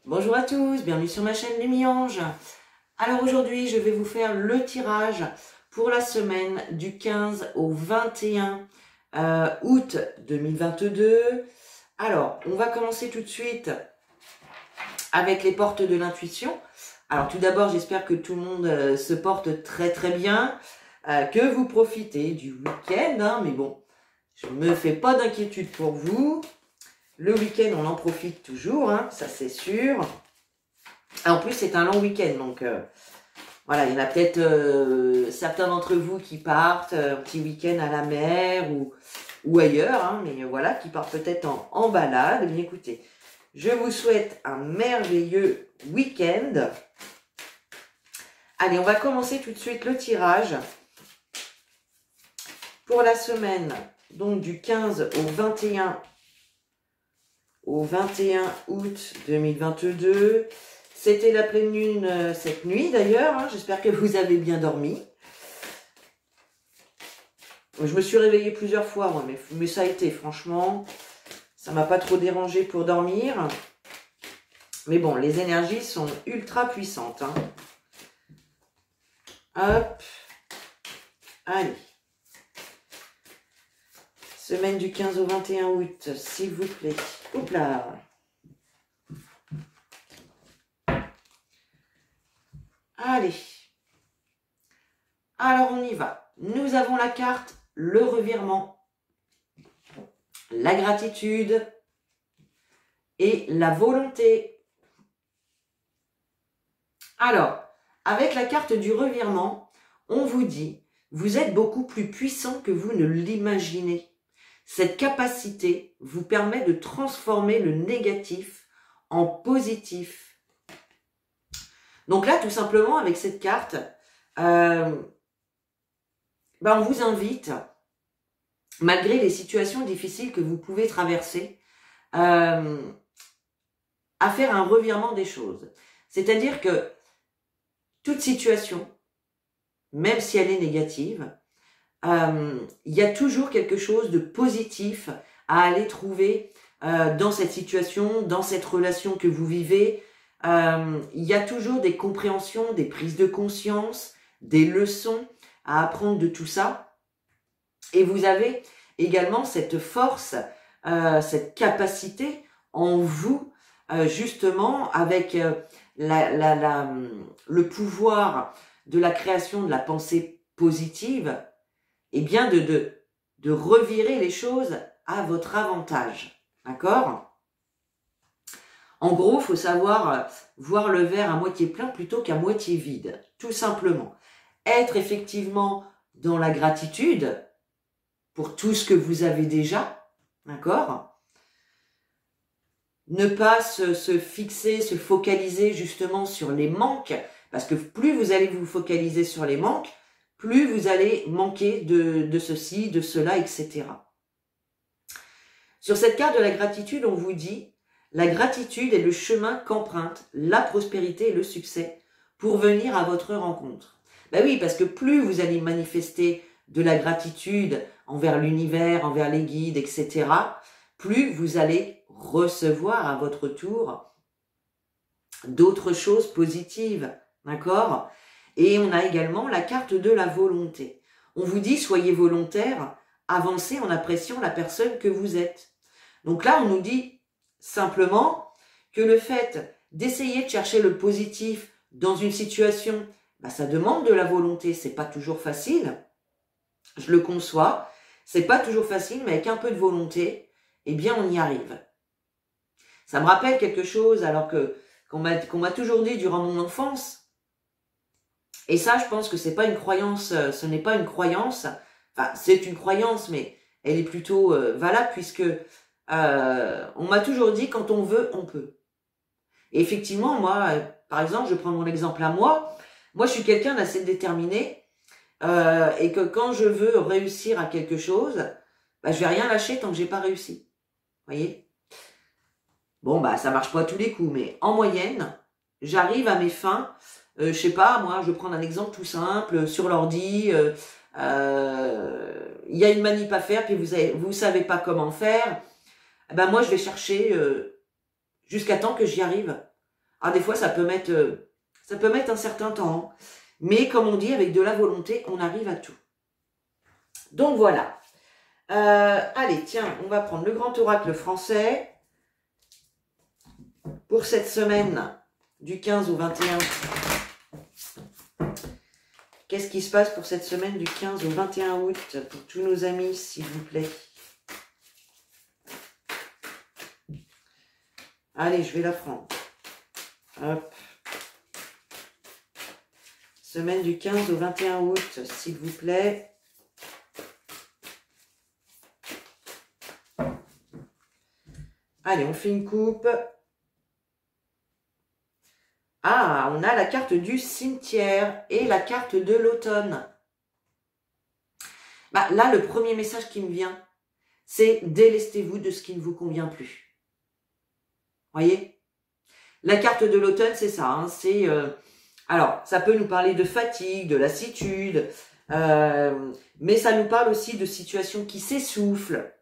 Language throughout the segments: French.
Bonjour à tous, bienvenue sur ma chaîne Lumiange. Alors aujourd'hui, je vais vous faire le tirage pour la semaine du 15 au 21 août 2022. Alors, on va commencer tout de suite avec les portes de l'intuition. Alors tout d'abord, j'espère que tout le monde se porte très très bien, que vous profitez du week-end, hein, mais bon, je ne me fais pas d'inquiétude pour vous. Le week-end, on en profite toujours, hein, ça c'est sûr. En plus, c'est un long week-end, donc voilà, il y en a peut-être certains d'entre vous qui partent un petit week-end à la mer ou ailleurs, hein, mais voilà, qui partent peut-être en balade. Mais écoutez, je vous souhaite un merveilleux week-end. Allez, on va commencer tout de suite le tirage pour la semaine, donc du 15 au 21 août 2022. C'était la pleine lune cette nuit d'ailleurs, hein. J'espère que vous avez bien dormi. Je me suis réveillée plusieurs fois, moi, mais ça a été, franchement, ça m'a pas trop dérangé pour dormir. Mais bon, les énergies sont ultra puissantes, hein. Hop, allez. Semaine du 15 au 21 août, s'il vous plaît. Hop là. Allez. Alors, on y va. Nous avons la carte, le revirement, la gratitude et la volonté. Alors, avec la carte du revirement, on vous dit, vous êtes beaucoup plus puissant que vous ne l'imaginez. Cette capacité vous permet de transformer le négatif en positif. Donc là, tout simplement, avec cette carte, on vous invite, malgré les situations difficiles que vous pouvez traverser, à faire un revirement des choses. C'est-à-dire que toute situation, même si elle est négative, il y a toujours quelque chose de positif à aller trouver dans cette situation, dans cette relation que vous vivez. Il y a toujours des compréhensions, des prises de conscience, des leçons à apprendre de tout ça. Et vous avez également cette force, cette capacité en vous, justement, avec le pouvoir de la création de la pensée positive, et bien de revirer les choses à votre avantage. D'accord ? En gros, il faut savoir voir le verre à moitié plein plutôt qu'à moitié vide, tout simplement. Être effectivement dans la gratitude pour tout ce que vous avez déjà, d'accord ? Ne pas se fixer, se focaliser justement sur les manques, parce que plus vous allez vous focaliser sur les manques, plus vous allez manquer de ceci, de cela, etc. Sur cette carte de la gratitude, on vous dit, la gratitude est le chemin qu'emprunte la prospérité et le succès pour venir à votre rencontre. Ben oui, parce que plus vous allez manifester de la gratitude envers l'univers, envers les guides, etc., plus vous allez recevoir à votre tour d'autres choses positives, d'accord ? Et on a également la carte de la volonté. On vous dit, soyez volontaire, avancez en appréciant la personne que vous êtes. Donc là, on nous dit simplement que le fait d'essayer de chercher le positif dans une situation, ça demande de la volonté, c'est pas toujours facile, je le conçois, c'est pas toujours facile, mais avec un peu de volonté, eh bien on y arrive. Ça me rappelle quelque chose alors qu'on m'a toujours dit durant mon enfance. Et ça, je pense que c'est pas une croyance, ce n'est pas une croyance, enfin c'est une croyance, mais elle est plutôt valable puisque on m'a toujours dit quand on veut, on peut. Et effectivement, moi, par exemple, je prends mon exemple à moi je suis quelqu'un d'assez déterminé et que quand je veux réussir à quelque chose, je vais rien lâcher tant que j'ai pas réussi. Vous voyez ? Bon, ça marche pas à tous les coups, mais en moyenne, j'arrive à mes fins. Je sais pas, moi, je vais prendre un exemple tout simple, sur l'ordi, il y a une manip à faire, puis vous savez pas comment faire. Moi, je vais chercher jusqu'à temps que j'y arrive. Ah, des fois, ça peut mettre un certain temps. Hein. Mais comme on dit, avec de la volonté, on arrive à tout. Donc voilà. Allez, tiens, on va prendre le grand oracle français pour cette semaine du 15 au 21. Qu'est-ce qui se passe pour cette semaine du 15 au 21 août pour tous nos amis, s'il vous plaît? Allez, je vais la prendre. Hop. Semaine du 15 au 21 août, s'il vous plaît. Allez, on fait une coupe. Ah, on a la carte du cimetière et la carte de l'automne. Bah, là, le premier message qui me vient, c'est délestez-vous de ce qui ne vous convient plus. Voyez? La carte de l'automne, c'est ça. Hein, c'est alors, ça peut nous parler de fatigue, de lassitude, mais ça nous parle aussi de situations qui s'essoufflent,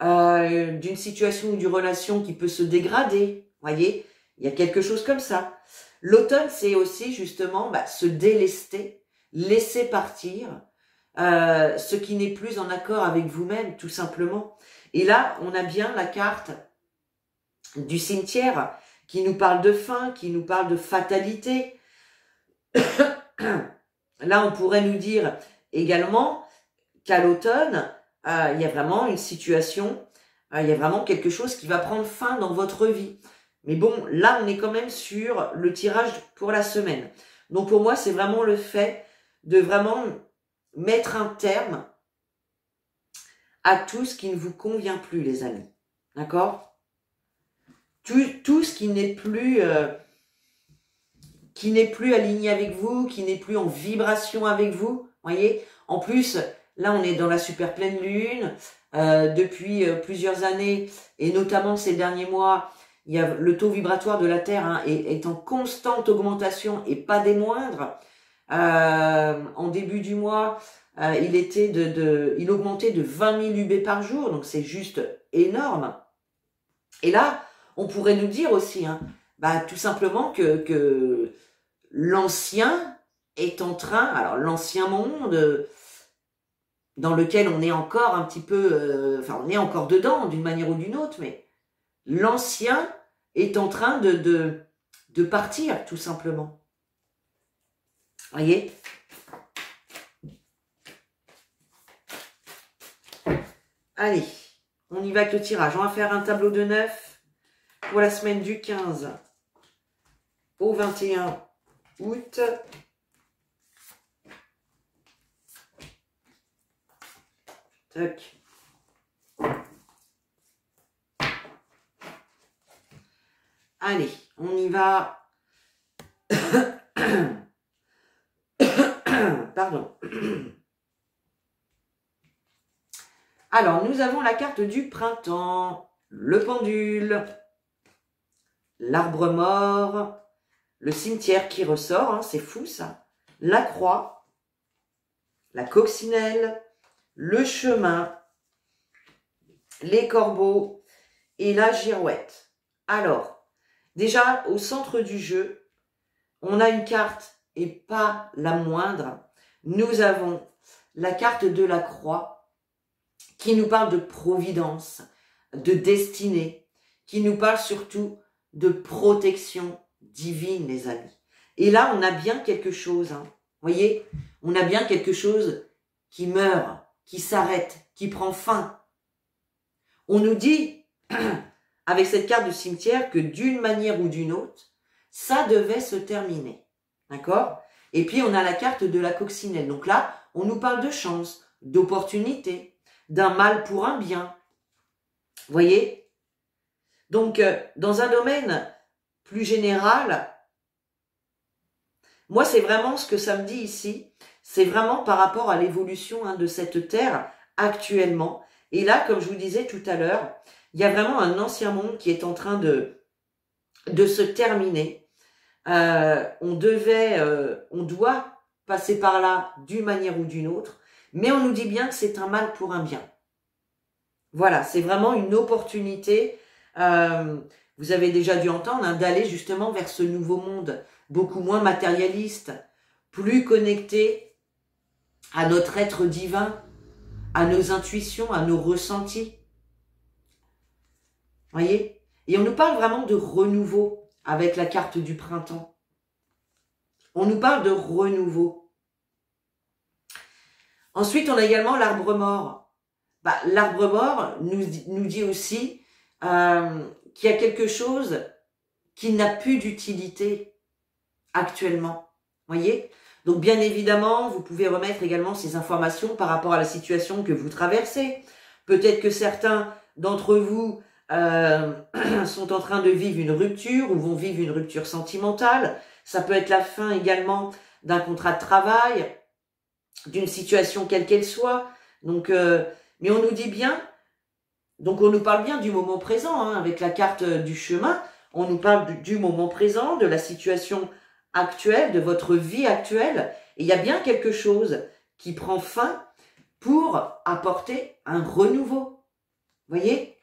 d'une situation ou d'une relation qui peut se dégrader. Voyez? Il y a quelque chose comme ça. L'automne, c'est aussi justement se délester, laisser partir ce qui n'est plus en accord avec vous-même, tout simplement. Et là, on a bien la carte du cimetière qui nous parle de fin, qui nous parle de fatalité. Là, on pourrait nous dire également qu'à l'automne, il y a vraiment une situation, il y a vraiment quelque chose qui va prendre fin dans votre vie. Mais bon, là, on est quand même sur le tirage pour la semaine. Donc pour moi, c'est vraiment le fait de vraiment mettre un terme à tout ce qui ne vous convient plus, les amis. D'accord ? Tout ce qui n'est plus aligné avec vous, qui n'est plus en vibration avec vous. Voyez ? En plus, là, on est dans la super pleine lune. Depuis plusieurs années, et notamment ces derniers mois, il y a le taux vibratoire de la Terre est en constante augmentation et pas des moindres. En début du mois, il augmentait de 20 000 UB par jour, donc c'est juste énorme. Et là, on pourrait nous dire aussi, tout simplement que l'ancien est en train, alors l'ancien monde dans lequel on est encore un petit peu, on est encore dedans d'une manière ou d'une autre, mais l'ancien est en train de partir, tout simplement. Voyez ? Allez, on y va avec le tirage. On va faire un tableau de 9 pour la semaine du 15 au 21 août. Tac. Allez, on y va. Pardon. Alors, nous avons la carte du printemps, le pendule, l'arbre mort, le cimetière qui ressort, c'est fou ça, la croix, la coccinelle, le chemin, les corbeaux et la girouette. Alors, déjà, au centre du jeu, on a une carte, et pas la moindre. Nous avons la carte de la croix, qui nous parle de providence, de destinée, qui nous parle surtout de protection divine, les amis. Et là, on a bien quelque chose, voyez, on a bien quelque chose qui meurt, qui s'arrête, qui prend fin. On nous dit, avec cette carte du cimetière, que d'une manière ou d'une autre, ça devait se terminer. D'accord ? Et puis, on a la carte de la coccinelle. Donc là, on nous parle de chance, d'opportunité, d'un mal pour un bien. Voyez ? Donc, dans un domaine plus général, moi, c'est vraiment ce que ça me dit ici. C'est vraiment par rapport à l'évolution de cette Terre actuellement. Et là, comme je vous disais tout à l'heure, il y a vraiment un ancien monde qui est en train de se terminer. On doit passer par là d'une manière ou d'une autre, mais on nous dit bien que c'est un mal pour un bien. Voilà, c'est vraiment une opportunité vous avez déjà dû entendre, hein, d'aller justement vers ce nouveau monde, beaucoup moins matérialiste, plus connecté à notre être divin, à nos intuitions, à nos ressentis. Voyez? Et on nous parle vraiment de renouveau avec la carte du printemps. On nous parle de renouveau. Ensuite, on a également l'arbre mort. L'arbre mort nous dit aussi qu'il y a quelque chose qui n'a plus d'utilité actuellement. Voyez? Donc, bien évidemment, vous pouvez remettre également ces informations par rapport à la situation que vous traversez. Peut-être que certains d'entre vous sont en train de vivre une rupture ou vont vivre une rupture sentimentale. Ça peut être la fin également d'un contrat de travail, d'une situation quelle qu'elle soit. Donc, mais on nous dit bien, donc on nous parle bien du moment présent, hein, avec la carte du chemin. On nous parle du moment présent, de la situation actuelle, de votre vie actuelle. Et il y a bien quelque chose qui prend fin pour apporter un renouveau. Voyez?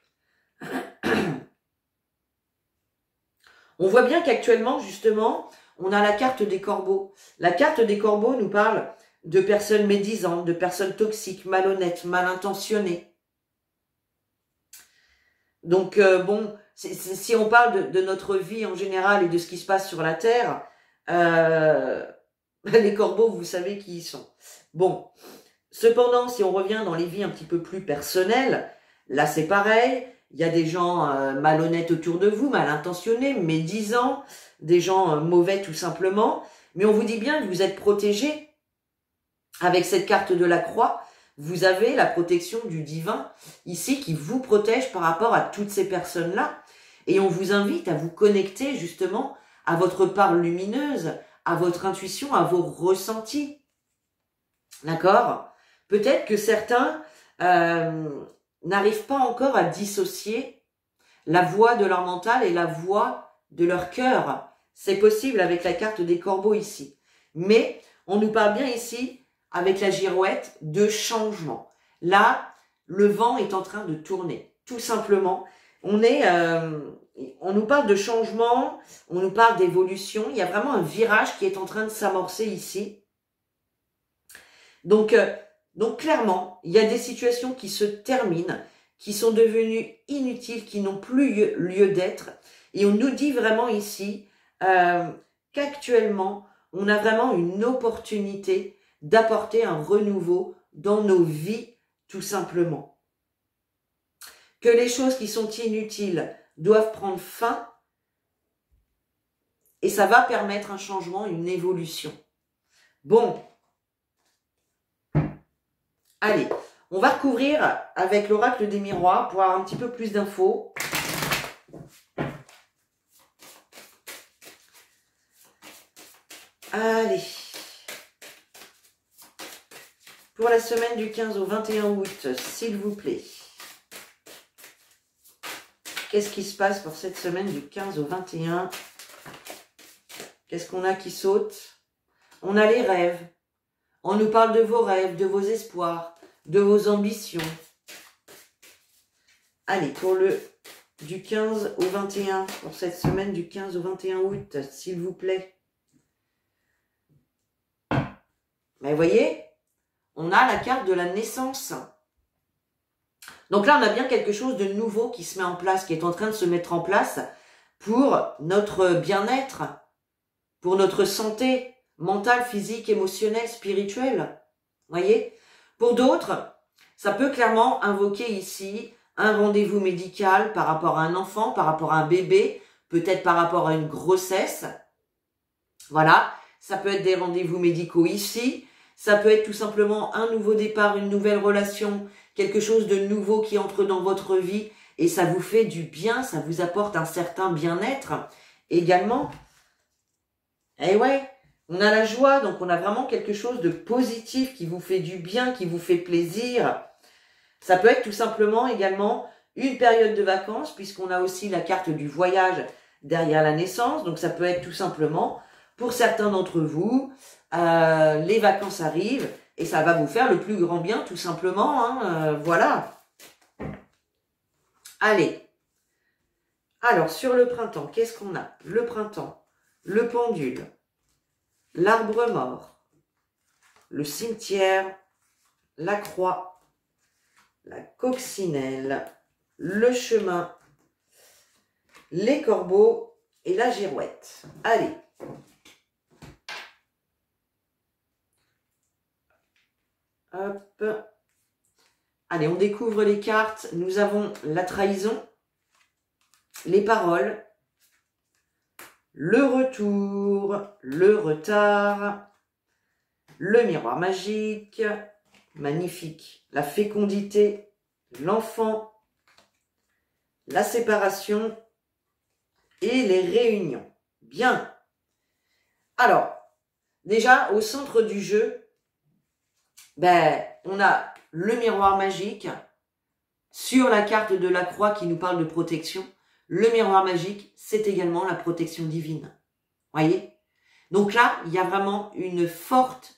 On voit bien qu'actuellement, justement, on a la carte des corbeaux. La carte des corbeaux nous parle de personnes médisantes, de personnes toxiques, malhonnêtes, mal intentionnées. Donc, bon, si on parle de notre vie en général et de ce qui se passe sur la Terre, les corbeaux, vous savez qui ils sont. Bon, cependant, si on revient dans les vies un petit peu plus personnelles, là c'est pareil. Il y a des gens malhonnêtes autour de vous, mal intentionnés, médisants, des gens mauvais tout simplement. Mais on vous dit bien que vous êtes protégés. Avec cette carte de la croix, vous avez la protection du divin ici qui vous protège par rapport à toutes ces personnes-là. Et on vous invite à vous connecter justement à votre part lumineuse, à votre intuition, à vos ressentis. D'accord? Peut-être que certains n'arrivent pas encore à dissocier la voix de leur mental et la voix de leur cœur. C'est possible avec la carte des corbeaux ici. Mais on nous parle bien ici, avec la girouette, de changement. Là, le vent est en train de tourner. Tout simplement, on nous parle de changement, on nous parle d'évolution. Il y a vraiment un virage qui est en train de s'amorcer ici. Donc clairement, il y a des situations qui se terminent, qui sont devenues inutiles, qui n'ont plus lieu d'être. Et on nous dit vraiment ici qu'actuellement, on a vraiment une opportunité d'apporter un renouveau dans nos vies, tout simplement. Que les choses qui sont inutiles doivent prendre fin et ça va permettre un changement, une évolution. Bon. Allez, on va recouvrir avec l'oracle des miroirs pour avoir un petit peu plus d'infos. Allez. Pour la semaine du 15 au 21 août, s'il vous plaît. Qu'est-ce qui se passe pour cette semaine du 15 au 21? Qu'est-ce qu'on a qui saute? On a les rêves. On nous parle de vos rêves, de vos espoirs, de vos ambitions. Allez, pour le du 15 au 21, pour cette semaine du 15 au 21 août, s'il vous plaît. Mais vous voyez, on a la carte de la naissance. Donc là, on a bien quelque chose de nouveau qui se met en place, qui est en train de se mettre en place pour notre bien-être, pour notre santé mentale, physique, émotionnelle, spirituelle. Voyez? Pour d'autres, ça peut clairement invoquer ici un rendez-vous médical par rapport à un enfant, par rapport à un bébé, peut-être par rapport à une grossesse. Voilà, ça peut être des rendez-vous médicaux ici. Ça peut être tout simplement un nouveau départ, une nouvelle relation, quelque chose de nouveau qui entre dans votre vie et ça vous fait du bien, ça vous apporte un certain bien-être également. Eh ouais, on a la joie, donc on a vraiment quelque chose de positif qui vous fait du bien, qui vous fait plaisir. Ça peut être tout simplement également une période de vacances puisqu'on a aussi la carte du voyage derrière la naissance. Donc ça peut être tout simplement, pour certains d'entre vous, les vacances arrivent et ça va vous faire le plus grand bien tout simplement. Hein, voilà. Allez. Alors, sur le printemps, qu'est-ce qu'on a? Le printemps, le pendule, l'arbre mort, le cimetière, la croix, la coccinelle, le chemin, les corbeaux et la girouette. Allez. Hop. Allez, on découvre les cartes. Nous avons la trahison, les paroles, le retour, le retard, le miroir magique, magnifique, la fécondité, l'enfant, la séparation et les réunions. Bien. Alors, déjà, au centre du jeu, on a le miroir magique sur la carte de la croix qui nous parle de protection. Le miroir magique, c'est également la protection divine. Voyez? Donc là, il y a vraiment une forte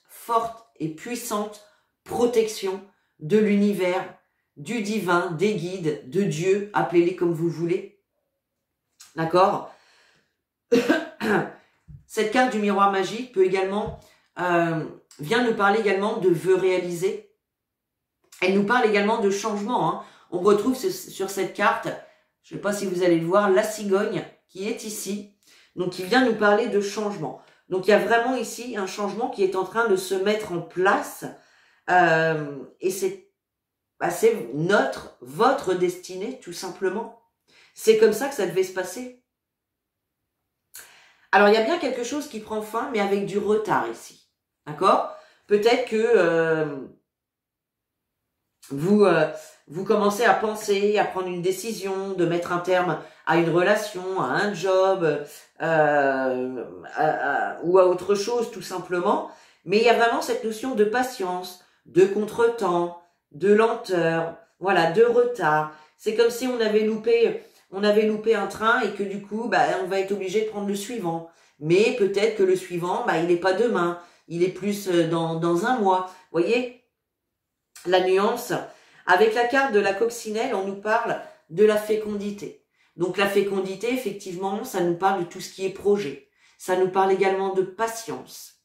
et puissante protection de l'univers, du divin, des guides, de Dieu, appelez-les comme vous voulez. D'accord? Cette carte du miroir magique peut également, vient nous parler également de vœux réalisés. Elle nous parle également de changement. Hein. On retrouve sur cette carte, je ne sais pas si vous allez le voir, la cigogne qui est ici, donc qui vient nous parler de changement. Donc il y a vraiment ici un changement qui est en train de se mettre en place et c'est votre destinée tout simplement. C'est comme ça que ça devait se passer. Alors il y a bien quelque chose qui prend fin mais avec du retard ici. D'accord? Peut-être que vous commencez à penser, à prendre une décision, de mettre un terme à une relation, à un job ou à autre chose tout simplement. Mais il y a vraiment cette notion de patience, de contretemps, de lenteur, voilà, de retard. C'est comme si on avait loupé un train et que du coup, on va être obligé de prendre le suivant. Mais peut-être que le suivant, il n'est pas demain, il est plus dans un mois. Vous voyez la nuance? Avec la carte de la coccinelle, on nous parle de la fécondité. Donc la fécondité, effectivement, ça nous parle de tout ce qui est projet. Ça nous parle également de patience.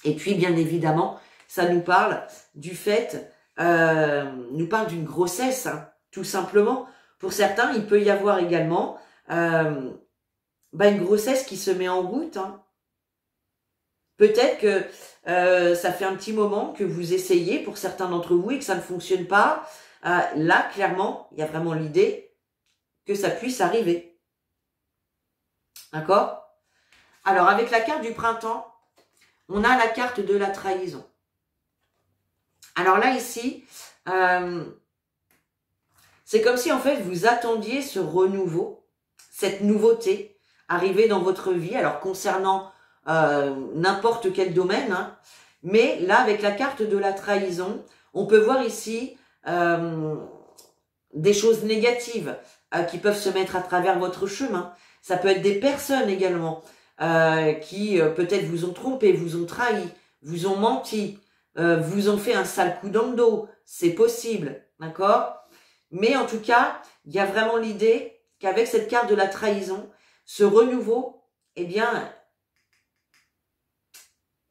Et puis, bien évidemment, ça nous parle du fait, nous parle d'une grossesse, hein, tout simplement. Pour certains, il peut y avoir également une grossesse qui se met en route. Hein. Peut-être que ça fait un petit moment que vous essayez pour certains d'entre vous et que ça ne fonctionne pas. Là, clairement, il y a vraiment l'idée que ça puisse arriver. D'accord? Alors, avec la carte du printemps, on a la carte de la trahison. Alors là, ici, c'est comme si, en fait, vous attendiez ce renouveau, cette nouveauté arriver dans votre vie. Alors, concernant n'importe quel domaine, hein. Mais là, avec la carte de la trahison, on peut voir ici des choses négatives qui peuvent se mettre à travers votre chemin. Ça peut être des personnes également qui peut-être vous ont trompé, vous ont trahi, vous ont menti, vous ont fait un sale coup dans le dos. C'est possible, d'accord? Mais en tout cas, il y a vraiment l'idée qu'avec cette carte de la trahison, ce renouveau, eh bien,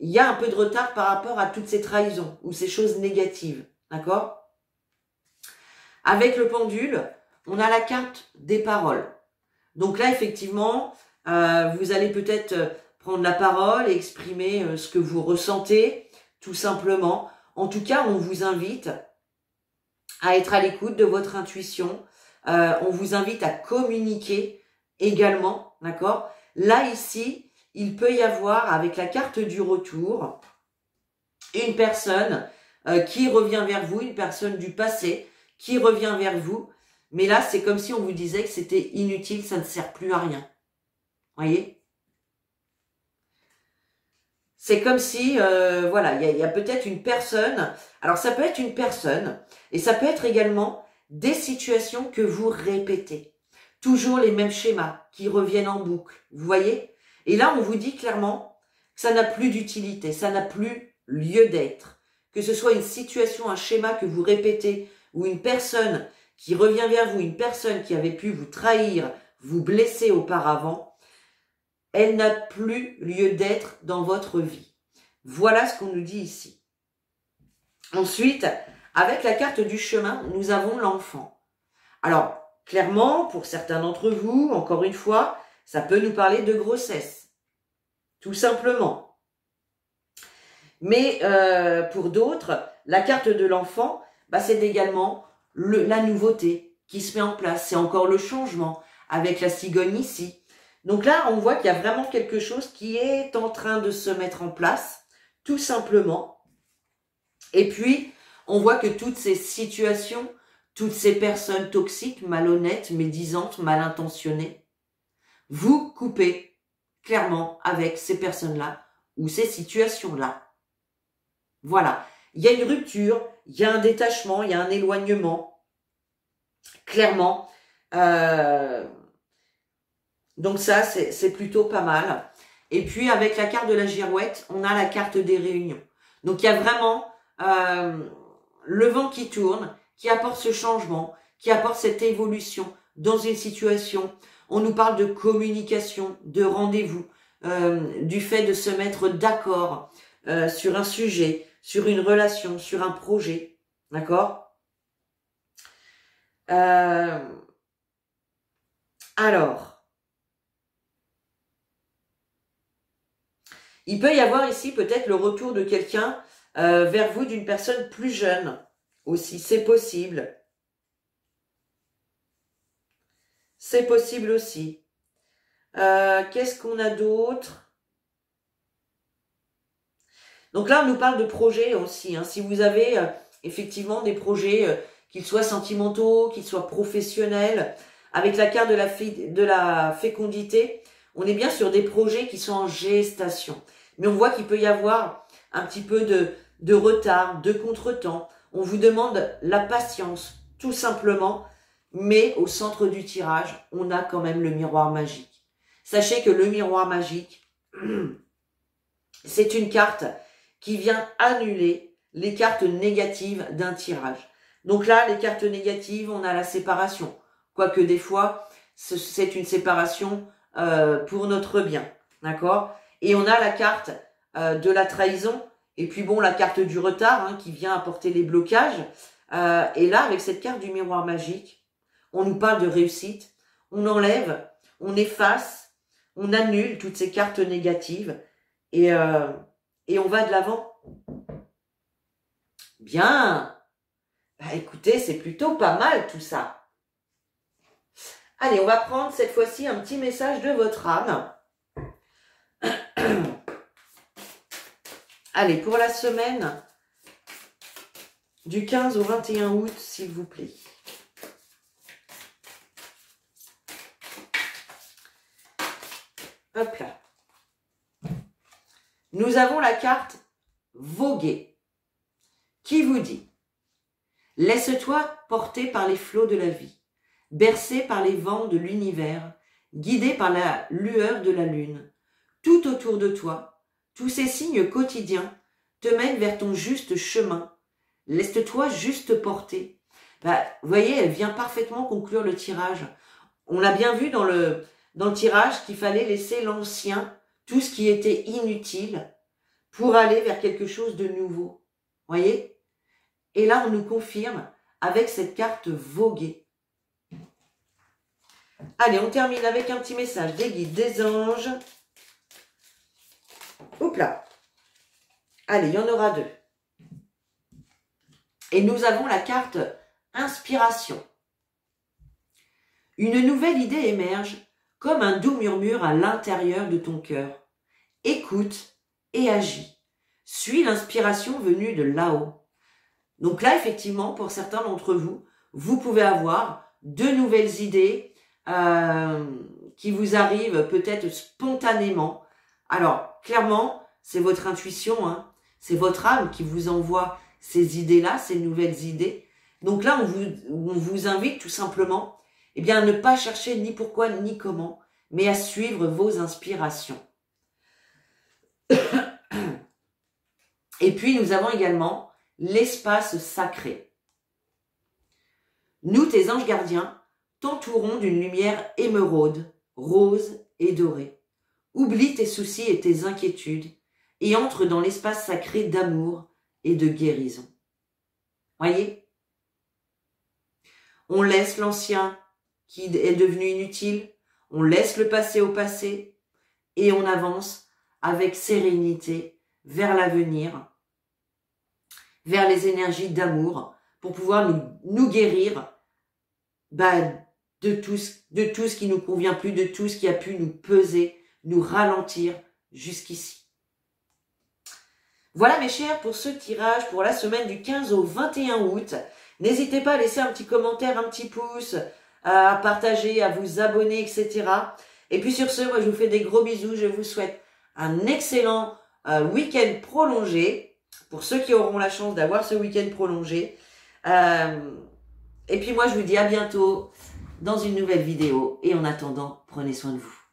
il y a un peu de retard par rapport à toutes ces trahisons ou ces choses négatives, d'accord? Avec le pendule, on a la carte des paroles. Donc là, effectivement, vous allez peut-être prendre la parole et exprimer ce que vous ressentez, tout simplement. En tout cas, on vous invite à être à l'écoute de votre intuition. On vous invite à communiquer également, d'accord? Là, ici, il peut y avoir, avec la carte du retour, une personne qui revient vers vous, une personne du passé qui revient vers vous. Mais là, c'est comme si on vous disait que c'était inutile, ça ne sert plus à rien. Voyez? C'est comme si, voilà, il y a peut-être une personne. Alors, ça peut être une personne et ça peut être également des situations que vous répétez. Toujours les mêmes schémas qui reviennent en boucle. Vous voyez? Et là, on vous dit clairement que ça n'a plus d'utilité, ça n'a plus lieu d'être. Que ce soit une situation, un schéma que vous répétez ou une personne qui revient vers vous, une personne qui avait pu vous trahir, vous blesser auparavant, elle n'a plus lieu d'être dans votre vie. Voilà ce qu'on nous dit ici. Ensuite, avec la carte du chemin, nous avons l'enfant. Alors, clairement, pour certains d'entre vous, encore une fois, ça peut nous parler de grossesse. Tout simplement. Mais pour d'autres, la carte de l'enfant, bah, c'est également la nouveauté qui se met en place. C'est encore le changement avec la cigogne ici. Donc là, on voit qu'il y a vraiment quelque chose qui est en train de se mettre en place, tout simplement. Et puis, on voit que toutes ces situations, toutes ces personnes toxiques, malhonnêtes, médisantes, mal intentionnées, vous coupez clairement avec ces personnes-là ou ces situations-là. Voilà. Il y a une rupture, il y a un détachement, il y a un éloignement. Clairement. Donc ça, c'est plutôt pas mal. Et puis, avec la carte de la girouette, on a la carte des réunions. Donc, il y a vraiment le vent qui tourne, qui apporte ce changement, qui apporte cette évolution dans une situation. On nous parle de communication, de rendez-vous, du fait de se mettre d'accord sur un sujet, sur une relation, sur un projet. D'accord ? Alors, il peut y avoir ici peut-être le retour de quelqu'un vers vous, d'une personne plus jeune aussi. C'est possible. C'est possible aussi. Qu'est-ce qu'on a d'autre? Donc là, on nous parle de projets aussi. Hein. Si vous avez effectivement des projets, qu'ils soient sentimentaux, qu'ils soient professionnels, avec la carte de la fécondité, on est bien sur des projets qui sont en gestation. Mais on voit qu'il peut y avoir un petit peu de retard, de contretemps. On vous demande la patience, tout simplement. Mais au centre du tirage, on a quand même le miroir magique. Sachez que le miroir magique, c'est une carte qui vient annuler les cartes négatives d'un tirage. Donc là, les cartes négatives, on a la séparation. Quoique des fois, c'est une séparation pour notre bien. D'accord ? Et on a la carte de la trahison. Et puis bon, la carte du retard hein, qui vient apporter les blocages. Et là, avec cette carte du miroir magique, on nous parle de réussite. On enlève, on efface, on annule toutes ces cartes négatives. Et on va de l'avant. Bien. Bah, écoutez, c'est plutôt pas mal tout ça. Allez, on va prendre cette fois-ci un petit message de votre âme. Allez, pour la semaine du 15 au 21 août, s'il vous plaît. Hop là. Nous avons la carte voguer qui vous dit « Laisse-toi porter par les flots de la vie, bercé par les vents de l'univers, guidé par la lueur de la lune. Tout autour de toi, tous ces signes quotidiens te mènent vers ton juste chemin. Laisse-toi juste porter. » Bah, vous voyez, elle vient parfaitement conclure le tirage. On l'a bien vu dans le tirage qu'il fallait laisser l'ancien, tout ce qui était inutile, pour aller vers quelque chose de nouveau. Voyez ? Et là, on nous confirme avec cette carte voguer. Allez, on termine avec un petit message des guides, des anges. Hop là. Allez, il y en aura deux. Et nous avons la carte inspiration. Une nouvelle idée émerge comme un doux murmure à l'intérieur de ton cœur. Écoute et agis. Suis l'inspiration venue de là-haut. Donc là, effectivement, pour certains d'entre vous, vous pouvez avoir de nouvelles idées qui vous arrivent peut-être spontanément. Alors, clairement, c'est votre intuition, hein, c'est votre âme qui vous envoie ces idées-là, ces nouvelles idées. Donc là, on vous invite tout simplement eh bien, à ne pas chercher ni pourquoi ni comment, mais à suivre vos inspirations. Et puis, nous avons également l'espace sacré. Nous, tes anges gardiens, t'entourons d'une lumière émeraude, rose et dorée. Oublie tes soucis et tes inquiétudes et entre dans l'espace sacré d'amour et de guérison. Voyez? On laisse l'ancien qui est devenu inutile, on laisse le passé au passé et on avance avec sérénité vers l'avenir, vers les énergies d'amour pour pouvoir nous guérir de tout ce qui nous convient plus, de tout ce qui a pu nous peser, nous ralentir jusqu'ici. Voilà mes chers pour ce tirage pour la semaine du 15 au 21 août. N'hésitez pas à laisser un petit commentaire, un petit pouce, à partager, à vous abonner, etc. Et puis sur ce, moi je vous fais des gros bisous. Je vous souhaite un excellent week-end prolongé pour ceux qui auront la chance d'avoir ce week-end prolongé. Et puis moi je vous dis à bientôt dans une nouvelle vidéo. Et en attendant, prenez soin de vous.